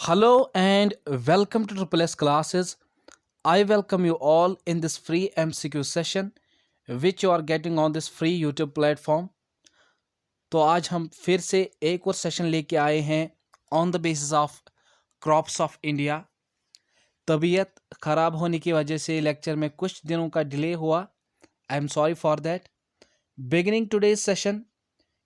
Hello and welcome to Triple S classes. I welcome you all in this free MCQ session which you are getting on this free YouTube platform. तो आज हम फिर से एक और session लेके आए हैं on the basis of crops of India. तबीयत ख़राब होने की वजह से लेक्चर में कुछ दिनों का डिले हुआ। I am sorry for that. Beginning today's session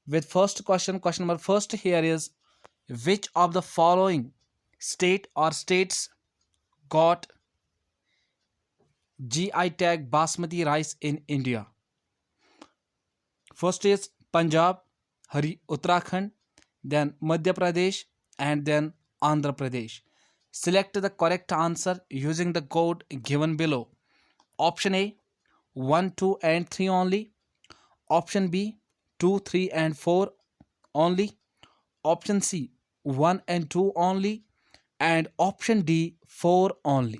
with first question number first here is, which of the following state or states got GI tag basmati rice in India? First is Punjab, Uttarakhand, then Madhya Pradesh, and then Andhra Pradesh. Select the correct answer using the code given below. Option A 1, 2 and 3 only. Option B 2, 3 and 4 only. Option C 1 and 2 only. And option D 4 only.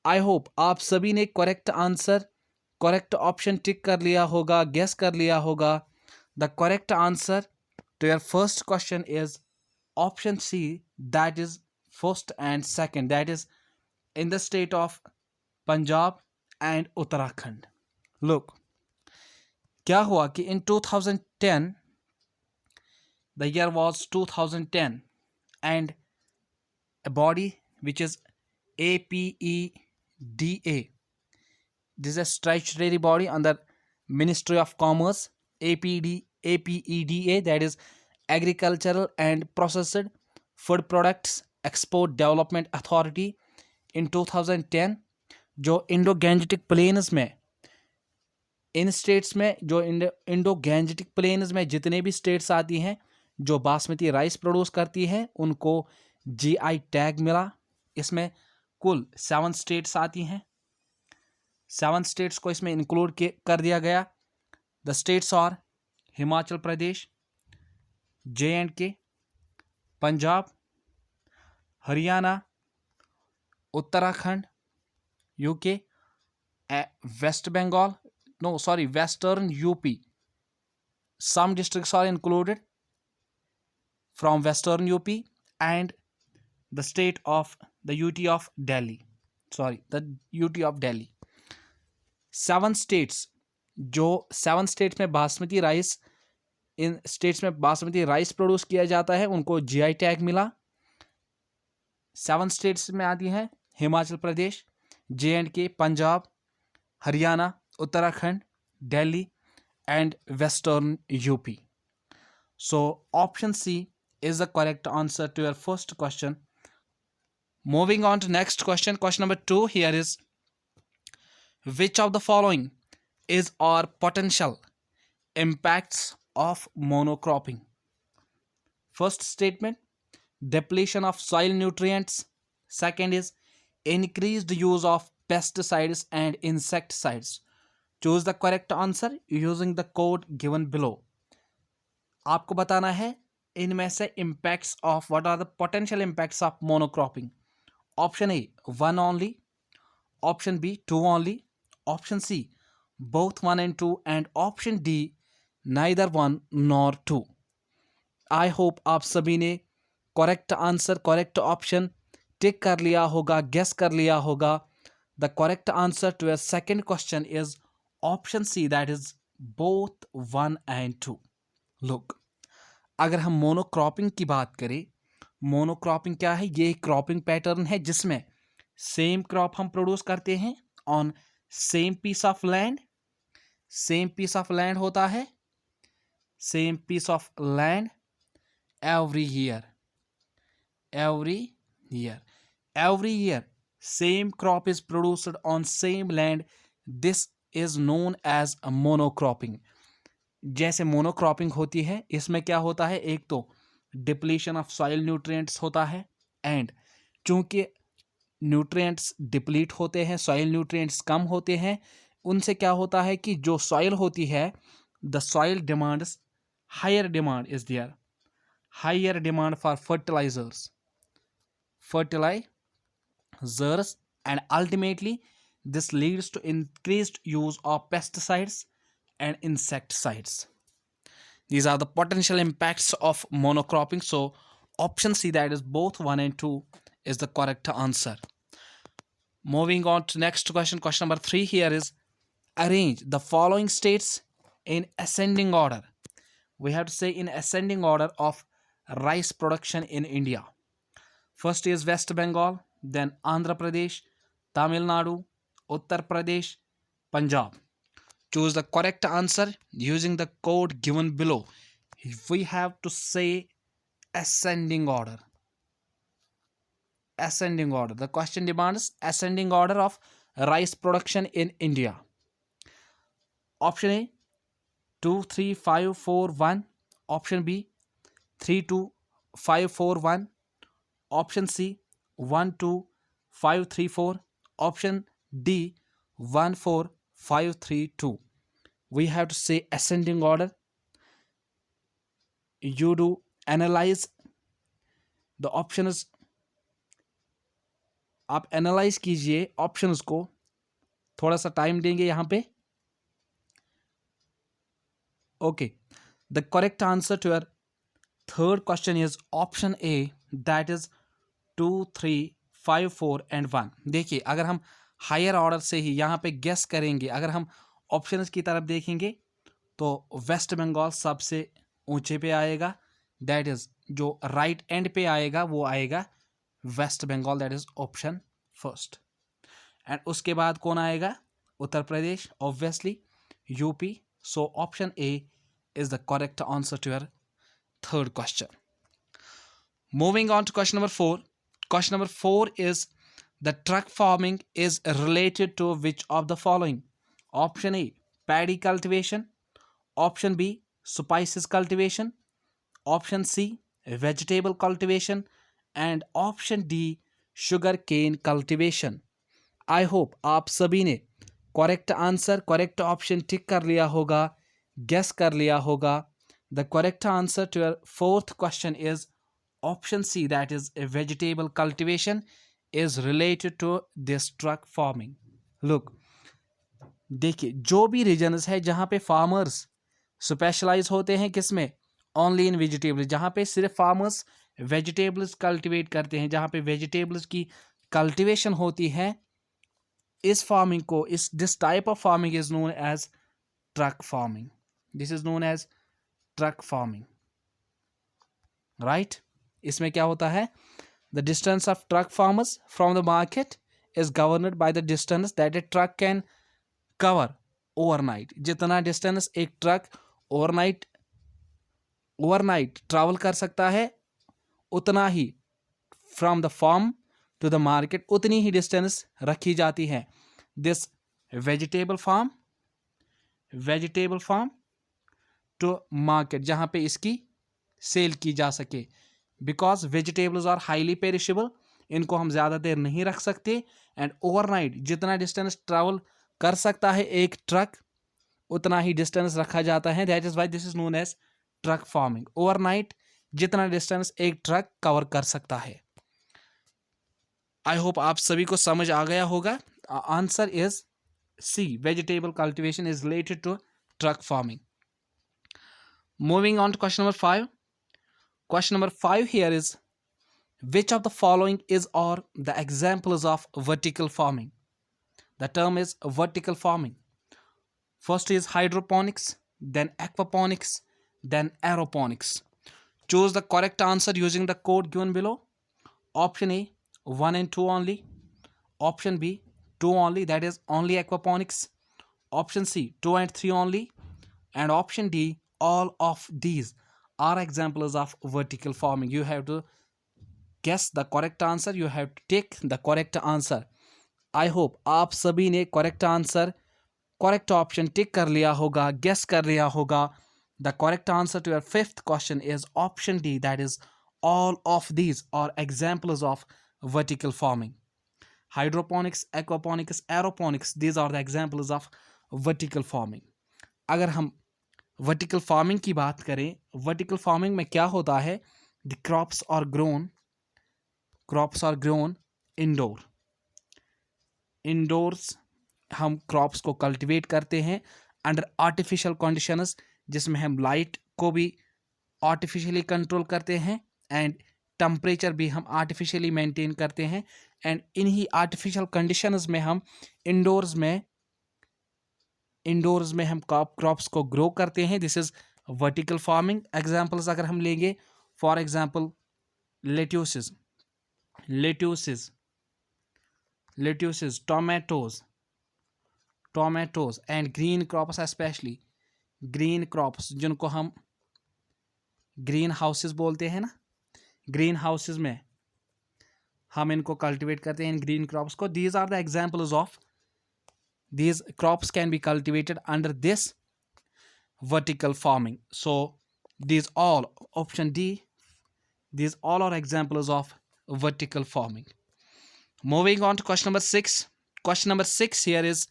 I hope आप सभी ने correct answer correct option tick कर लिया होगा, guess कर लिया होगा। The correct answer to your first question is option C, that is first and second, that is in the state of Punjab and Uttarakhand. Look, क्या हुआ कि इन 2010, the year was 2010, and a body which is APEDA, this is a statutory body under Ministry of Commerce. APEDA, that is Agricultural and Processed Food Products Export Development Authority, in 2010 जो Indo Gangetic plains में, इन states में जो Indo Gangetic plains में जितने भी states आती हैं जो बासमती राइस प्रोड्यूस करती है उनको जीआई टैग मिला। इसमें कुल 7 स्टेट्स आती हैं। 7 स्टेट्स को इसमें इंक्लूड कर दिया गया। The states are Himachal Pradesh, JNK, Punjab, Haryana, Uttarakhand, UK, west Bengal, western UP. Some districts are included from western UP and the state of the UT of Delhi. The UT of Delhi. 7 states, जो 7 states में basmati rice, इन states में basmati rice produce किया जाता है उनको GI tag मिला। 7 states में आती हैं Himachal Pradesh, JNK, Punjab, Haryana, Uttarakhand, Delhi and western UP. So option C is the correct answer to your first question. Moving on to next question. Question number 2 here is, which of the following is our potential impacts of monocropping? First statement, depletion of soil nutrients. Second is increased use of pesticides and insecticides. Choose the correct answer using the code given below. आपको बताना है इनमें से impacts of, what are the potential impacts of monocropping. Option A 1 only, option B 2 only, option C both 1 and 2, and option D neither 1 nor 2. I hope आप सभी ने correct answer correct option tick कर लिया होगा, guess कर लिया होगा। The correct answer to your second question is option C, that is both 1 and 2. Look, अगर हम मोनोक्रॉपिंग की बात करें, मोनोक्रॉपिंग क्या है? ये क्रॉपिंग पैटर्न है जिसमें सेम क्रॉप हम प्रोड्यूस करते हैं on same piece of land. Same piece of land होता है, same piece of land every year. Every year same crop is produced on same land. This is known as a monocropping. जैसे monocropping होती है, इसमें क्या होता है? एक तो डिप्लीशन ऑफ सॉइल न्यूट्रिएंट्स होता है, एंड चूंकि न्यूट्रिएंट्स डिप्लीट होते हैं, सॉइल न्यूट्रिएंट्स कम होते हैं, उनसे क्या होता है कि जो सॉइल होती है, the soil demands, higher demand is there, higher demand for fertilizers, and ultimately this leads to increased use of pesticides and insecticides. These are the potential impacts of monocropping. So Option C, that is both 1 and 2, is the correct answer. Moving on to next question. Question number 3 here is, arrange the following states in ascending order. We have to say in ascending order of rice production in India. First is West Bengal, then Andhra Pradesh, Tamil Nadu, Uttar Pradesh, Punjab. Choose the correct answer using the code given below. We have to say ascending order. Ascending order. The question demands ascending order of rice production in India. Option A, 2, 3, 5, 4, 1. Option B, 3, 2, 5, 4, 1. Option C, 1, 2, 5, 3, 4. Option D, 1, 4, 5, 3, 2. We have to say ascending order. You do analyze the options. आप analyze कीजिए options को, थोड़ा सा time देंगे यहाँ पे. Okay, the correct answer to your third question is option A, that is 2, 3, 5, 4 and 1. देखिए, अगर हम हायर ऑर्डर से ही यहाँ पे गेस करेंगे, अगर हम ऑप्शंस की तरफ देखेंगे तो वेस्ट बंगाल सबसे ऊंचे पे आएगा. दैट इज जो राइट एंड पे आएगा वो आएगा West Bengal, that is option first. And उसके बाद कौन आएगा? Uttar Pradesh, obviously UP. So option A is the correct answer to your third question. Moving on to question number 4. Question number 4 is, the truck farming is related to which of the following? Option A, paddy cultivation. Option B, spices cultivation. Option C, vegetable cultivation. And option D, sugar cane cultivation. I hope आप सभी ने correct answer, correct option tick कर लिया होगा, guess कर लिया होगा. The correct answer to your fourth question is option C, that is a vegetable cultivation is related to this truck farming. Look, देखिए, जो भी रीजन्स है जहाँ पे फार्मर्स स्पेशलाइज होते हैं किसमें? Only in vegetables. जहाँ पे सिर्फ फार्मर्स वेजिटेबल्स कल्टिवेट करते हैं, जहाँ पे वेजिटेबल्स की कल्टिवेशन होती है, इस फार्मिंग को, इस this type of farming is known as truck farming. This is known as truck farming, right. इसमें क्या होता है? The distance of truck farmers from the market is governed by the distance that a truck can cover overnight. जितना distance एक truck overnight travel कर सकता है, उतना ही from the farm to the market, उतनी ही डिस्टेंस रखी जाती है. This vegetable farm to market, जहाँ पे इसकी सेल की जा सके. Because vegetables are highly perishable, इनको हम ज़्यादा देर नहीं रख सकते. एंड ओवरनाइट जितना डिस्टेंस ट्रैवल कर सकता है एक ट्रक, उतना ही डिस्टेंस रखा जाता है. That is why this is known as truck farming. Overnight जितना डिस्टेंस एक ट्रक कवर कर सकता है. आई होप आप सभी को समझ आ गया होगा. Answer is C, vegetable cultivation is related to truck farming. Moving on to question number 5. Question number 5 here is, which of the following is or the examples of vertical farming? The term is vertical farming. First is hydroponics, then aquaponics, then aeroponics. Choose the correct answer using the code given below. Option A, 1 and 2 only. Option B, 2 only, that is only aquaponics. Option C, 2 and 3 only. And option D, all of these are examples of vertical farming. You have to guess the correct answer. You have to take the correct answer. I hope आप सभी ने correct answer, correct option tick कर लिया होगा, guess कर लिया होगा. The correct answer to your fifth question is option D, that is all of these are examples of vertical farming. Hydroponics, aquaponics, aeroponics, these are the examples of vertical farming. अगर हम vertical farming की बात करें, vertical farming में क्या होता है? The crops are grown indoors हम क्रॉप्स को कल्टीवेट करते हैं अंडर आर्टिफिशियल कंडीशंस, जिसमें हम लाइट को भी आर्टिफिशियली कंट्रोल करते हैं एंड टेम्परेचर भी हम आर्टिफिशियली मेंटेन करते हैं, एंड इन्हीं आर्टिफिशियल कंडीशंस में हम इंडोर्स में हम क्रॉप्स को ग्रो करते हैं. This is vertical farming. Examples अगर हम लेंगे, for example lettuces, tomatoes and green crops, specially green crops जिनको हम ग्रीन हाउसेस बोलते हैं ना, ग्रीन हाउसेस में हम इनको कल्टिवेट करते हैं इन ग्रीन क्रॉप्स को. These are the examples of these crops can be cultivated under this vertical farming. So these all, option D, these all are examples of vertical farming. Moving on to question number 6. Question number 6 here is,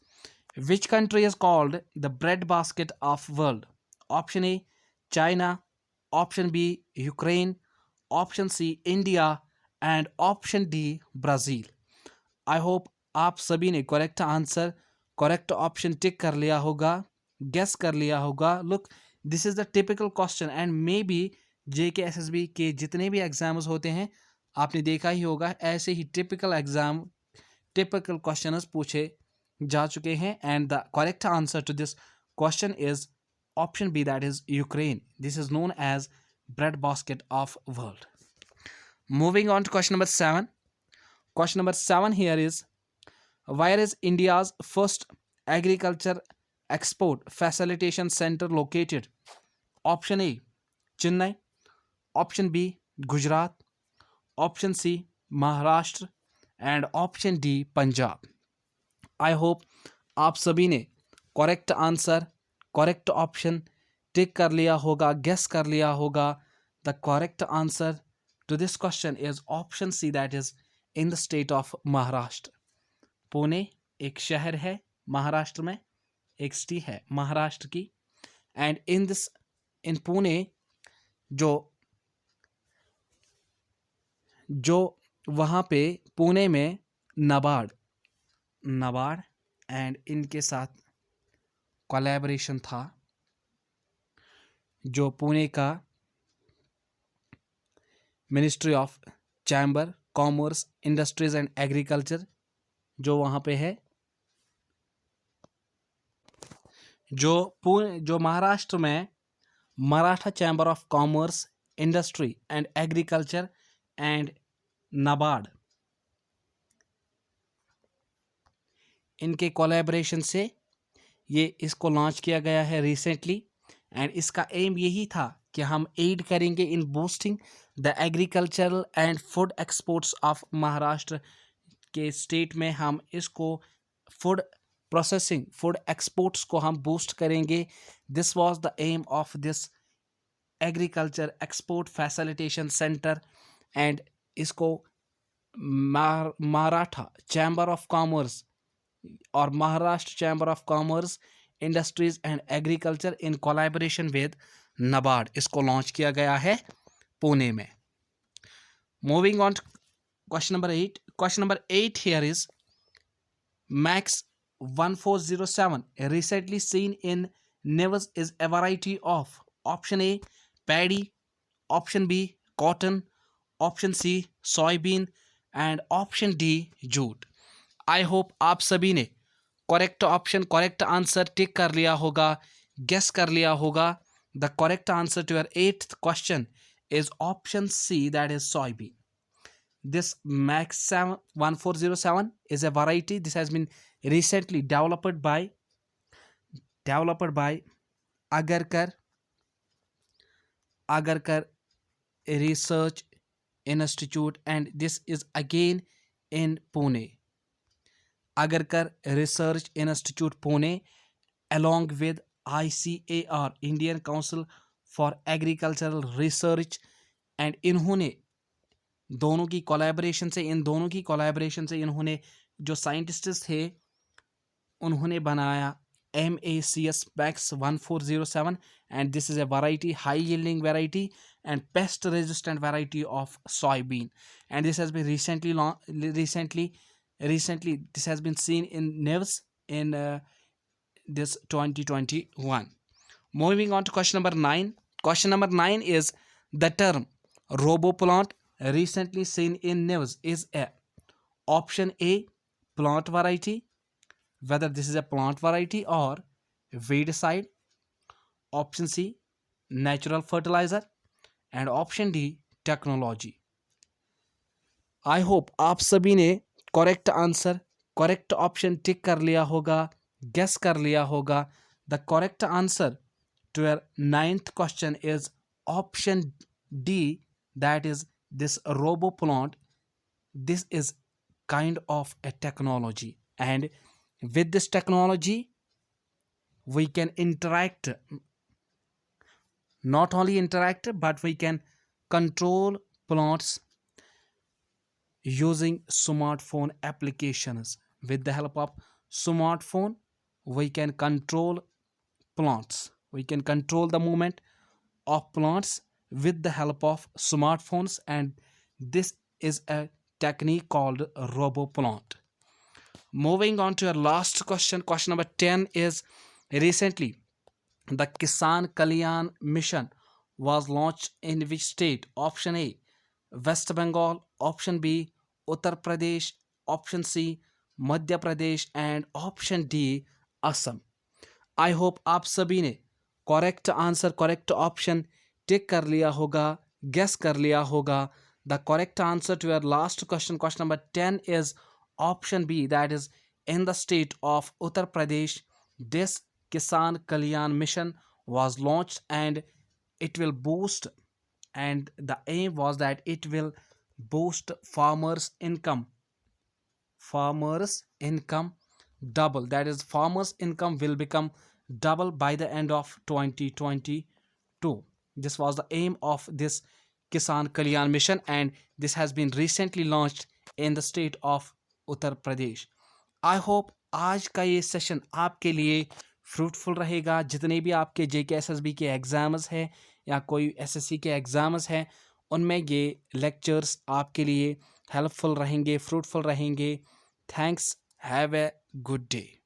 which country is called the bread basket of world? Option A, China. Option B, Ukraine. Option C, India. And option D, Brazil. I hope आप सभी ने correct option tick कर लिया होगा, guess कर लिया होगा. Look, this is the typical question, and may be JKSSB के जितने भी एग्जाम्स होते हैं आपने देखा ही होगा, ऐसे ही टिपिकल क्वेश्चंस पूछे जा चुके हैं. And the correct answer to this question is option B, that is Ukraine. This is known as bread basket of world. Moving on to question number 7. Question number 7 here is, where is India's first agriculture export facilitation center located? Option A, Chennai. Option B, Gujarat. Option C, Maharashtra. And option D, Punjab. I hope आप सभी ने correct answer, correct option tick कर लिया होगा, guess कर लिया होगा. The correct answer to this question is option C, that is in the state of Maharashtra. Pune एक शहर है महाराष्ट्र में, एक सिटी है महाराष्ट्र की. एंड इन पुणे जो वहाँ पे पुणे में नाबार्ड एंड इनके साथ कोलैबोरेशन था. जो पुणे का ministry of chamber commerce, industries and agriculture जो वहाँ पे है, जो महाराष्ट्र में Maratha chamber of commerce, industry and agriculture and NABARD, इनके कोलैबोरेशन से ये इसको लॉन्च किया गया है रिसेंटली. एंड इसका एम यही था कि हम एड करेंगे इन boosting the agricultural and food exports of Maharashtra के स्टेट में. हम इसको फूड प्रोसेसिंग, फूड एक्सपोर्ट्स को हम बूस्ट करेंगे. This was the aim of this agriculture export facilitation centre. And इसको मराठा चैम्बर ऑफ कॉमर्स और Maharashtra chamber of commerce, industries and agriculture in collaboration with NABARD, इसको लॉन्च किया गया है पुणे में. Moving on to question number 8. Question number 8 here is, max 1407 recently seen in news is a variety of option A, paddy. Option B, cotton. Option C, soybean. And option D, jute. I hope आप सभी ने correct option, correct answer tick कर लिया होगा, guess कर लिया होगा. The correct answer to your 8th question is option C, that is soybean. This Max 1407 is a variety. This has been recently developed by Agarkar Research Institute, and this is again in Pune. Agarkar Research Institute Pune, along with ICAR, Indian Council for Agricultural Research. And इन्होंने इन दोनों की collaboration से इन्होंने जो scientists थे उन्होंने बनाया MACS Max 1407. And this is a variety, high yielding variety and pest resistant variety of soybean. And this has been recently this has been seen in news in this 2021. Moving on to question number 9. Question number 9 is, the term roboplant recently seen in news is a option A, plant variety, whether this is a plant variety or weedicide, option C, natural fertilizer, and option D, technology. I hope आप सभी ने correct answer, correct option tick कर लिया होगा, guess कर लिया होगा. The correct answer to your ninth question is option D, that is this robo plant. This is kind of a technology, and with this technology we can interact, not only interact, but we can control plants using smartphone applications. With the help of smartphone we can control plants, we can control the movement of plants with the help of smartphones, and this is a technique called robo plant. Moving on to your last question, question number 10 is, recently the Kisan Kalyan Mission was launched in which state? Option A, West Bengal, option B, Uttar Pradesh, option C, Madhya Pradesh, and option D, Assam. I hope आप सभी ने correct answer, correct option tick कर लिया होगा, guess कर लिया होगा. The correct answer to your last question, question number 10 is option B, that is in the state of Uttar Pradesh. This Kisan Kalyan mission was launched, and it will boost, and the aim was that it will boost farmers income double, that is farmers income will become double by the end of 2022. This was the aim of this Kisan Kalyan mission, and this has been recently launched in the state of Uttar Pradesh. I hope आज का ये session आपके लिए fruitful रहेगा. जितने भी आपके JKSSB के एग्ज़ाम्स हैं या कोई SSC के एग्ज़ाम्स हैं, उनमें ये लेक्चर्स आपके लिए हेल्पफुल रहेंगे, फ्रूटफुल रहेंगे. Thanks, have a good day.